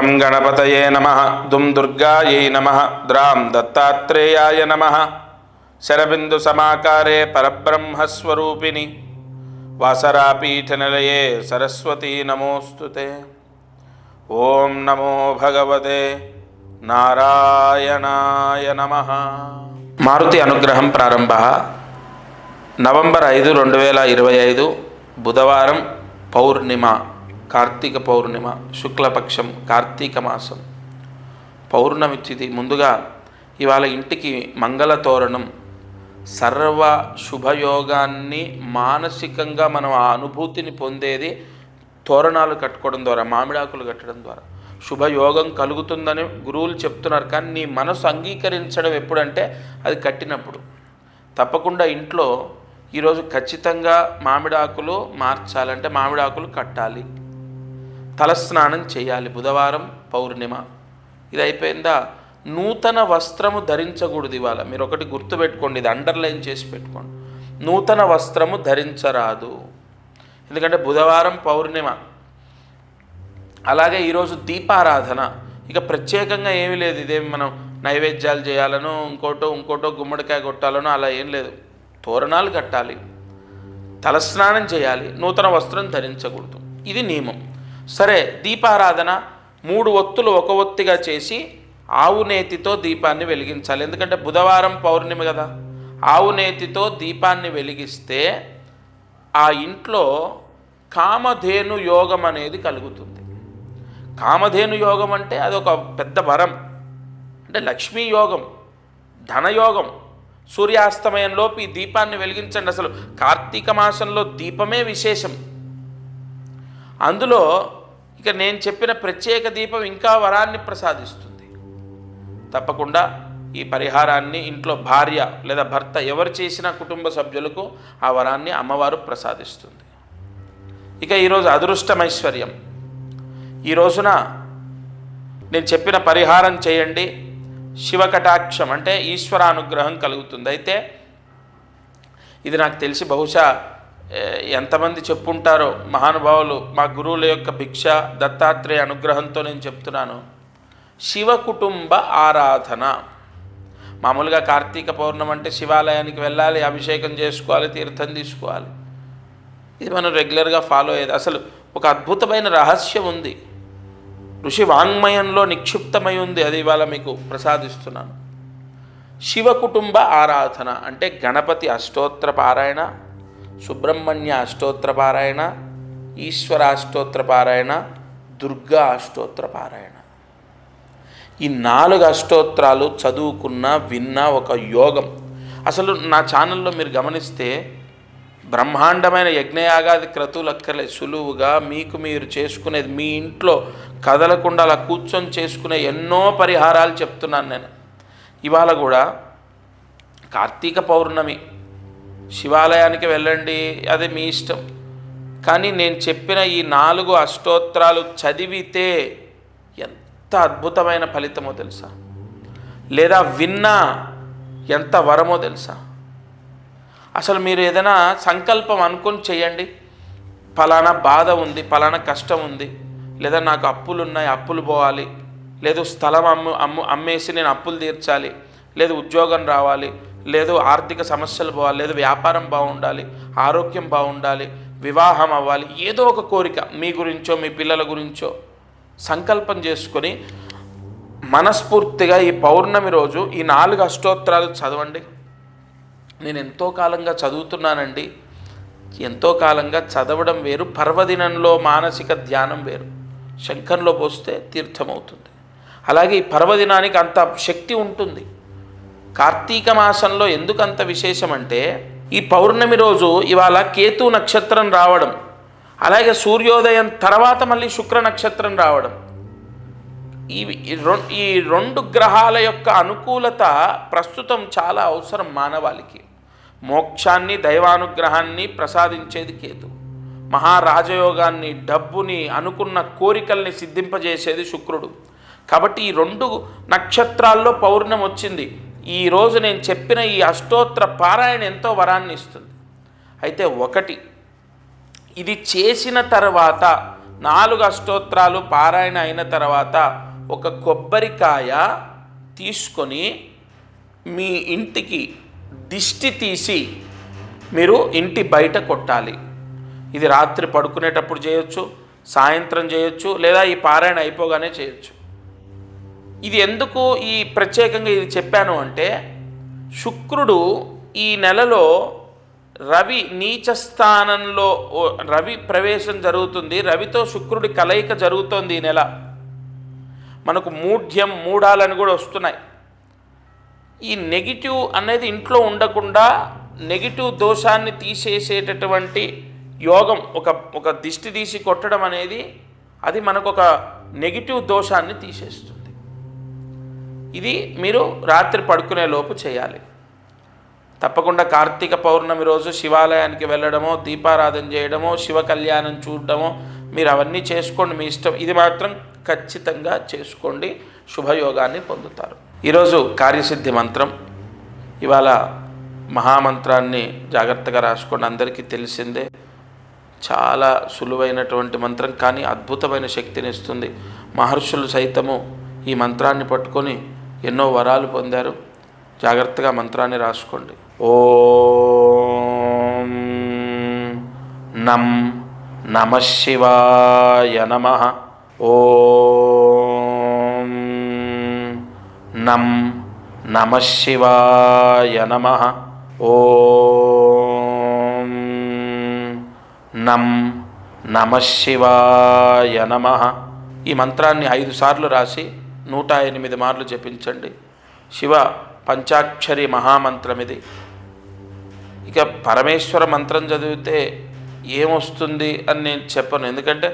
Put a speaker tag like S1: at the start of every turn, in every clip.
S1: గం గణపతయే నమః దుం దుర్గాయై నమః ద్రాం దత్తాత్రేయాయ నమః శరబిందు సమాకారే పరబ్రహ్మస్వరూపిణి వాసరాపీఠనిలయే సరస్వతీ నమోస్తుతే. ఓం నమో భగవతే నారాయణాయ నమః. మారుతి అనుగ్రహం ప్రారంభ. నవంబర్ 5, 2025 బుధవారం, పౌర్ణిమ, కార్తీక పౌర్ణిమ, శుక్లపక్షం, కార్తీక మాసం, పౌర్ణమి తిథి. ముందుగా ఇవాళ ఇంటికి మంగళ తోరణం, సర్వ శుభయోగాన్ని మానసికంగా మనం ఆ అనుభూతిని పొందేది తోరణాలు కట్టుకోవడం ద్వారా, మామిడాకులు కట్టడం ద్వారా శుభయోగం కలుగుతుందని గురువులు చెప్తున్నారు. కానీ నీ మనసు అంగీకరించడం ఎప్పుడంటే అది కట్టినప్పుడు. తప్పకుండా ఇంట్లో ఈరోజు ఖచ్చితంగా మామిడాకులు మార్చాలంటే మామిడాకులు కట్టాలి, తలస్నానం చేయాలి. బుధవారం, పౌర్ణిమ ఇది అయిపోయిందా? నూతన వస్త్రము ధరించకూడదు ఇవాళ. మీరు ఒకటి గుర్తుపెట్టుకోండి, ఇది అండర్లైన్ చేసి పెట్టుకోండి. నూతన వస్త్రము ధరించరాదు, ఎందుకంటే బుధవారం, పౌర్ణిమ. అలాగే ఈరోజు దీపారాధన. ఇక ప్రత్యేకంగా ఏమీ లేదు, ఇదేం మనం నైవేద్యాలు చేయాలనో ఇంకోటో గుమ్మడికాయ కొట్టాలనో అలా ఏం లేదు. తోరణాలు కట్టాలి, తలస్నానం చేయాలి, నూతన వస్త్రం ధరించకూడదు, ఇది నియమం. సరే, దీపారాధన 3 ఒత్తులు ఒక ఒత్తిగా చేసి ఆవు నేతితో దీపాన్ని వెలిగించాలి. ఎందుకంటే బుధవారం, పౌర్ణిమ కదా. ఆవు నేతితో దీపాన్ని వెలిగిస్తే ఆ ఇంట్లో కామధేను యోగం అనేది కలుగుతుంది. కామధేను యోగం అంటే అదొక పెద్ద వరం. అంటే లక్ష్మీ యోగం, ధనయోగం. సూర్యాస్తమయంలోపు ఈ దీపాన్ని వెలిగించండి. అసలు కార్తీక మాసంలో దీపమే విశేషం. అందులో ఇక నేను చెప్పిన ప్రత్యేక దీపం ఇంకా వరాన్ని ప్రసాదిస్తుంది. తప్పకుండా ఈ పరిహారాన్ని ఇంట్లో భార్య లేదా భర్త ఎవరు చేసినా కుటుంబ సభ్యులకు ఆ వరాన్ని అమ్మవారు ప్రసాదిస్తుంది. ఇక ఈరోజు అదృష్టమైశ్వర్యం. ఈ రోజున నేను చెప్పిన పరిహారం చేయండి, శివకటాక్షం అంటే ఈశ్వరానుగ్రహం కలుగుతుంది. అయితే ఇది నాకు తెలిసి బహుశా ఎంతమంది చెప్పుంటారో మహానుభావులు, మా గురువుల యొక్క భిక్ష, దత్తాత్రేయ అనుగ్రహంతో నేను చెప్తున్నాను. శివ కుటుంబ ఆరాధన. మామూలుగా కార్తీక పౌర్ణమి అంటే శివాలయానికి వెళ్ళాలి, అభిషేకం చేసుకోవాలి, తీర్థం తీసుకోవాలి. ఇది మనం రెగ్యులర్గా ఫాలో అయ్యేది. అసలు ఒక అద్భుతమైన రహస్యం ఉంది, ఋషి వాంగ్మయంలో నిక్షిప్తమై ఉంది. అది ఇవాళ మీకు ప్రసాదిస్తున్నాను. శివ కుటుంబ ఆరాధన అంటే గణపతి అష్టోత్తర పారాయణ, సుబ్రహ్మణ్య అష్టోత్తర పారాయణ, ఈశ్వర అష్టోత్తర పారాయణ, దుర్గా అష్టోత్తర పారాయణ. ఈ 4 అష్టోత్తరాలు చదువుకున్న విన్న ఒక యోగం. అసలు నా ఛానల్లో మీరు గమనిస్తే బ్రహ్మాండమైన యజ్ఞయాగాది క్రతువులు అక్కర్లేదు, సులువుగా మీకు మీరు చేసుకునేది, మీ ఇంట్లో కదలకుండా అలా కూర్చొని చేసుకునే ఎన్నో పరిహారాలు చెప్తున్నాను నేను. ఇవాళ కూడా కార్తీక పౌర్ణమి, శివాలయానికి వెళ్ళండి, అది మీ ఇష్టం. కానీ నేను చెప్పిన ఈ 4 అష్టోత్తరాలు చదివితే ఎంత అద్భుతమైన ఫలితమో తెలుసా? లేదా విన్నా ఎంత వరమో తెలుసా? అసలు మీరు ఏదైనా సంకల్పం అనుకొని చేయండి. ఫలానా బాధ ఉంది, ఫలానా కష్టం ఉంది, లేదా నాకు అప్పులు ఉన్నాయి, అప్పులు పోవాలి, లేదు స్థలం అమ్మేసి నేను అప్పులు తీర్చాలి, లేదు ఉద్యోగం రావాలి, లేదు ఆర్థిక సమస్యలు పోవాలి, లేదు వ్యాపారం బాగుండాలి, ఆరోగ్యం బాగుండాలి, వివాహం అవ్వాలి, ఏదో ఒక కోరిక మీ గురించో మీ పిల్లల గురించో సంకల్పం చేసుకొని మనస్ఫూర్తిగా ఈ పౌర్ణమి రోజు ఈ 4 అష్టోత్తరాలు చదవండి. నేను ఎంతో కాలంగా చదువుతున్నానండి. ఎంతో కాలంగా చదవడం వేరు, పర్వదినంలో మానసిక ధ్యానం వేరు. శంఖంలో పోస్తే తీర్థమవుతుంది. అలాగే ఈ పర్వదినానికి అంత శక్తి ఉంటుంది. కార్తీక మాసంలో ఎందుకు అంత విశేషం అంటే ఈ పౌర్ణమి రోజు ఇవాళ కేతు నక్షత్రం రావడం, అలాగే సూర్యోదయం తర్వాత మళ్ళీ శుక్ర నక్షత్రం రావడం. ఈ 2 గ్రహాల యొక్క అనుకూలత ప్రస్తుతం చాలా అవసరం మానవాళికి. మోక్షాన్ని, దైవానుగ్రహాన్ని ప్రసాదించేది కేతు, మహారాజయోగాన్ని, డబ్బుని, అనుకున్న కోరికల్ని సిద్ధింపజేసేది శుక్రుడు. కాబట్టి ఈ 2 నక్షత్రాల్లో పౌర్ణమి వచ్చింది. ఈరోజు నేను చెప్పిన ఈ అష్టోత్తర పారాయణ ఎంతో వరాన్ని ఇస్తుంది. అయితే ఒకటి, ఇది చేసిన తర్వాత 4 అష్టోత్తరాలు పారాయణ అయిన తర్వాత ఒక కొబ్బరికాయ తీసుకొని మీ ఇంటికి దిష్టి తీసి మీరు ఇంటి బయట కొట్టాలి. ఇది రాత్రి పడుకునేటప్పుడు చేయొచ్చు, సాయంత్రం చేయొచ్చు, లేదా ఈ పారాయణ అయిపోగానే చేయొచ్చు. ఇది ఎందుకు ఈ ప్రత్యేకంగా ఇది చెప్పాను అంటే, శుక్రుడు ఈ నెలలో రవి నీచ స్థానంలో రవి ప్రవేశం జరుగుతుంది. రవితో శుక్రుడి కలయిక జరుగుతోంది ఈ నెల. మనకు మూఢ్యం మూఢాలని కూడా వస్తున్నాయి. ఈ నెగిటివ్ అనేది ఇంట్లో ఉండకుండా నెగిటివ్ దోషాన్ని తీసేసేటటువంటి యోగం, ఒక దిష్టి తీసి కొట్టడం అనేది అది మనకు ఒక నెగిటివ్ దోషాన్ని తీసేస్తుంది. ఇది మీరు రాత్రి పడుకునే లోపు చేయాలి. తప్పకుండా కార్తీక పౌర్ణమి రోజు శివాలయానికి వెళ్ళడమో, దీపారాధన చేయడమో, శివ కళ్యాణం చూడడమో మీరు అవన్నీ చేసుకోండి, మీ ఇష్టం. ఇది మాత్రం ఖచ్చితంగా చేసుకోండి, శుభయోగాన్ని పొందుతారు. ఈరోజు కార్యసిద్ధి మంత్రం. ఇవాళ మహామంత్రాన్ని జాగ్రత్తగా రాసుకోండి. అందరికీ తెలిసిందే, చాలా సులువైనటువంటి మంత్రం, కానీ అద్భుతమైన శక్తిని ఇస్తుంది. మహర్షులు సైతము ఈ మంత్రాన్ని పట్టుకొని ఎన్నో వరాలు పొందారు. జాగ్రత్తగా మంత్రాన్ని రాసుకోండి. ఓం నం నమః శివాయ నమః. ఓం నం నమః శివాయ నమః. ఓం నం నమః శివాయ నమః. ఈ మంత్రాన్ని 5 సార్లు రాసి 108 మార్లు జపించండి. శివ పంచాక్షరి మహామంత్రం ఇది. ఇక పరమేశ్వర మంత్రం చదివితే ఏమొస్తుంది అని నేను చెప్పను, ఎందుకంటే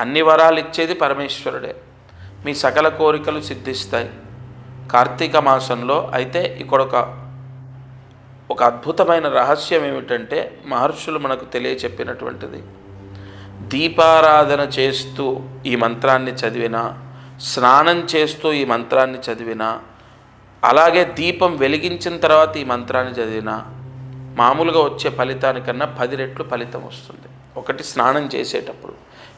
S1: అన్ని వరాలు ఇచ్చేది పరమేశ్వరుడే. మీ సకల కోరికలు సిద్ధిస్తాయి కార్తీక మాసంలో. అయితే ఇక్కడ ఒక అద్భుతమైన రహస్యం ఏమిటంటే, మహర్షులు మనకు తెలియచెప్పినటువంటిది, దీపారాధన చేస్తూ ఈ మంత్రాన్ని చదివినా, స్నానం చేస్తూ ఈ మంత్రాన్ని చదివినా, అలాగే దీపం వెలిగించిన తర్వాత ఈ మంత్రాన్ని చదివినా మామూలుగా వచ్చే ఫలితానికన్నా 10 రెట్లు ఫలితం వస్తుంది. ఒకటి స్నానం చేసేటప్పుడు,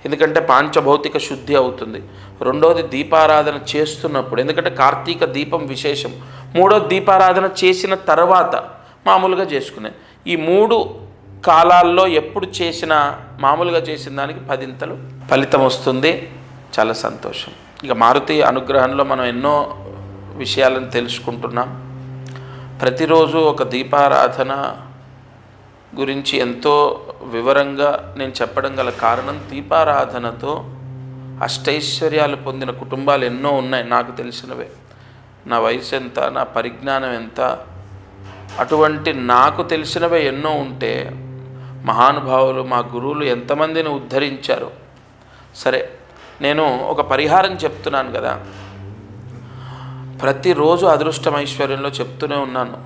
S1: ఎందుకంటే పాంచభౌతిక శుద్ధి అవుతుంది. రెండోది దీపారాధన చేస్తున్నప్పుడు, ఎందుకంటే కార్తీక దీపం విశేషం. మూడోది దీపారాధన చేసిన తర్వాత మామూలుగా చేసుకునే. ఈ 3 కాలాల్లో ఎప్పుడు చేసినా మామూలుగా చేసిన దానికి 10 ఫలితం వస్తుంది. చాలా సంతోషం. ఇక మారుతి అనుగ్రహంలో మనం ఎన్నో విషయాలను తెలుసుకుంటున్నాం. ప్రతిరోజు ఒక దీపారాధన గురించి ఎంతో వివరంగా నేను చెప్పడం గల కారణం, దీపారాధనతో అష్టైశ్వర్యాలు పొందిన కుటుంబాలు ఎన్నో ఉన్నాయి నాకు తెలిసినవే. నా వయసు ఎంత, నా పరిజ్ఞానం ఎంత, అటువంటి నాకు తెలిసినవే ఎన్నో ఉంటే మహానుభావులు మా గురువులు ఎంతమందిని ఉద్ధరించారు. సరే, నేను ఒక పరిహారం చెప్తున్నాను కదా, ప్రతిరోజు అదృష్టం ఐశ్వర్యంలో చెప్తూనే ఉన్నాను.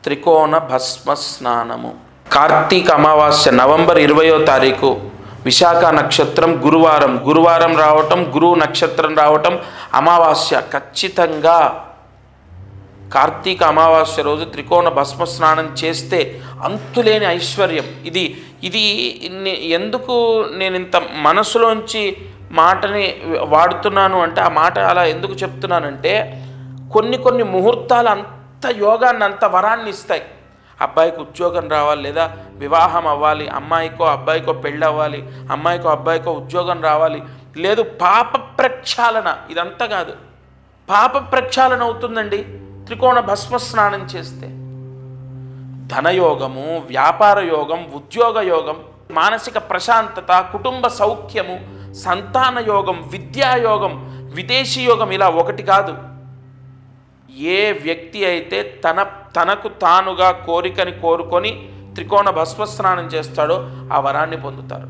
S1: త్రికోణ భస్మ స్నానము. కార్తీక అమావాస్య నవంబర్ 20వ తారీఖు విశాఖ నక్షత్రం గురువారం రావటం, గురువు నక్షత్రం రావటం, అమావాస్య ఖచ్చితంగా కార్తీక అమావాస్య రోజు త్రికోణ భస్మ స్నానం చేస్తే అంతులేని ఐశ్వర్యం. ఇది ఎందుకు నేను ఇంత మనసులోంచి మాటని వాడుతున్నాను అంటే, ఆ మాట అలా ఎందుకు చెప్తున్నానంటే, కొన్ని ముహూర్తాలు అంత యోగాన్ని, అంత వరాన్ని ఇస్తాయి. అబ్బాయికి ఉద్యోగం రావాలి, లేదా వివాహం అవ్వాలి, అమ్మాయికో అబ్బాయికో పెళ్ళి అవ్వాలి, అమ్మాయికో అబ్బాయికో ఉద్యోగం రావాలి, లేదు పాప ప్రక్షాళన. ఇదంతా కాదు, పాప ప్రక్షాళన అవుతుందండి త్రికోణ భస్మ స్నానం చేస్తే. ధనయోగము, వ్యాపార యోగం, ఉద్యోగ యోగం, మానసిక ప్రశాంతత, కుటుంబ సౌఖ్యము, సంతాన యోగం, విద్యాయోగం, విదేశీ యోగం, ఇలా ఒకటి కాదు. ఏ వ్యక్తి అయితే తనకు తానుగా కోరికని కోరుకొని త్రికోణ భస్మ స్నానం చేస్తాడో ఆ వరాన్ని పొందుతారు.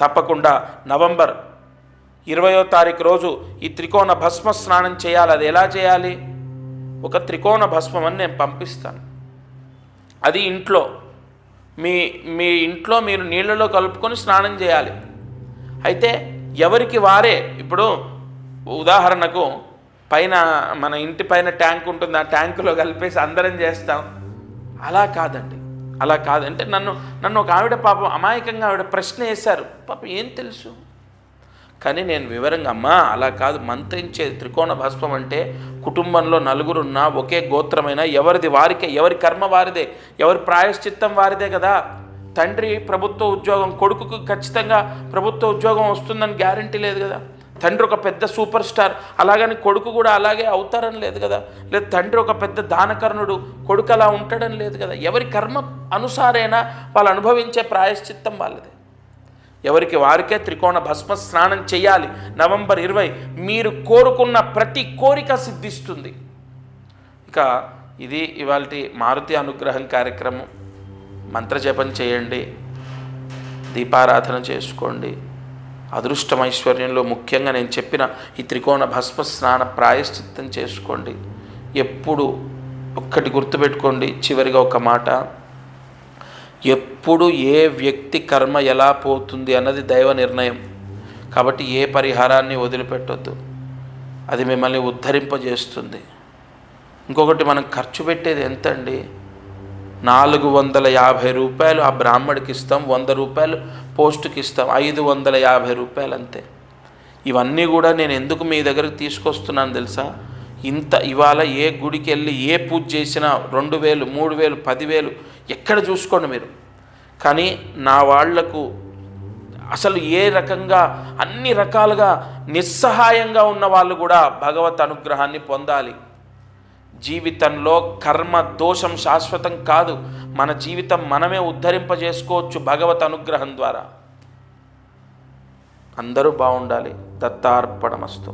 S1: తప్పకుండా నవంబర్ 20వ తారీఖు రోజు ఈ త్రికోణ భస్మ స్నానం చేయాలి. అది ఎలా చేయాలి? ఒక త్రికోణ భస్మం అని నేను పంపిస్తాను. అది ఇంట్లో మీ ఇంట్లో మీరు నీళ్ళలో కలుపుకొని స్నానం చేయాలి. అయితే ఎవరికి వారే, ఇప్పుడు ఉదాహరణకు పైన మన ఇంటి పైన ట్యాంక్ ఉంటుంది, ఆ ట్యాంకులో కలిపేసి అందరం చేస్తాం. అలా కాదండి, అలా కాదంటే నన్ను ఒక ఆవిడ పాపం అమాయకంగా ఆవిడ ప్రశ్న వేశారు. పాపం ఏం తెలుసు, కానీ నేను వివరంగా అమ్మా అలా కాదు, మంత్రించే త్రికోణ భస్మం అంటే కుటుంబంలో నలుగురున్నా ఒకే గోత్రమైన ఎవరిది వారికే, ఎవరి కర్మ వారిదే, ఎవరి ప్రాయశ్చిత్తం వారిదే కదా. తండ్రి ప్రభుత్వ ఉద్యోగం, కొడుకుకు ఖచ్చితంగా ప్రభుత్వ ఉద్యోగం వస్తుందని గ్యారంటీ లేదు కదా. తండ్రి ఒక పెద్ద సూపర్ స్టార్, అలాగని కొడుకు కూడా అలాగే అవుతారని లేదు కదా. లేదు తండ్రి ఒక పెద్ద దానకర్ణుడు, కొడుకు అలా ఉంటాడని లేదు కదా. ఎవరి కర్మ అనుసారైనా వాళ్ళు అనుభవించే ప్రాయశ్చిత్తం వాళ్ళదే. ఎవరికి వారికే త్రికోణ భస్మ స్నానం చేయాలి. నవంబర్ 20 మీరు కోరుకున్న ప్రతి కోరిక సిద్ధిస్తుంది. ఇక ఇది ఇవాల్టి మారుతి అనుగ్రహం కార్యక్రమం. మంత్రజపం చేయండి, దీపారాధన చేసుకోండి. అదృష్టం ఐశ్వర్యంలో ముఖ్యంగా నేను చెప్పిన ఈ త్రికోణ భస్మ స్నాన ప్రాయశ్చిత్తం చేసుకోండి. ఎప్పుడు ఒక్కటి గుర్తుపెట్టుకోండి, చివరిగా ఒక మాట, ఎప్పుడు ఏ వ్యక్తి కర్మ ఎలా పోతుంది అన్నది దైవ నిర్ణయం. కాబట్టి ఏ పరిహారాన్ని వదిలిపెట్టొద్దు, అది మిమ్మల్ని ఉద్ధరింపజేస్తుంది. ఇంకొకటి, మనం ఖర్చు పెట్టేది ఎంత అండి? 450 రూపాయలు ఆ బ్రాహ్మడికి ఇస్తాం, 100 రూపాయలు పోస్టుకి ఇస్తాం, 550 రూపాయలు అంతే. ఇవన్నీ కూడా నేను ఎందుకు మీ దగ్గరకు తీసుకొస్తున్నాను తెలుసా? ఇవాళ ఏ గుడికి వెళ్ళి ఏ పూజ చేసినా 2000, 3000, 10,000 ఎక్కడ చూసుకోండి మీరు. కానీ నా వాళ్లకు అసలు ఏ రకంగా అన్ని రకాలుగా నిస్సహాయంగా ఉన్న వాళ్ళు కూడా భగవత్ అనుగ్రహాన్ని పొందాలి. జీవితంలో కర్మ దోషం శాశ్వతం కాదు. మన జీవితం మనమే ఉద్ధరింపజేసుకోవచ్చు భగవత్ అనుగ్రహం ద్వారా. అందరూ బాగుండాలి. దత్తార్పణమస్తు.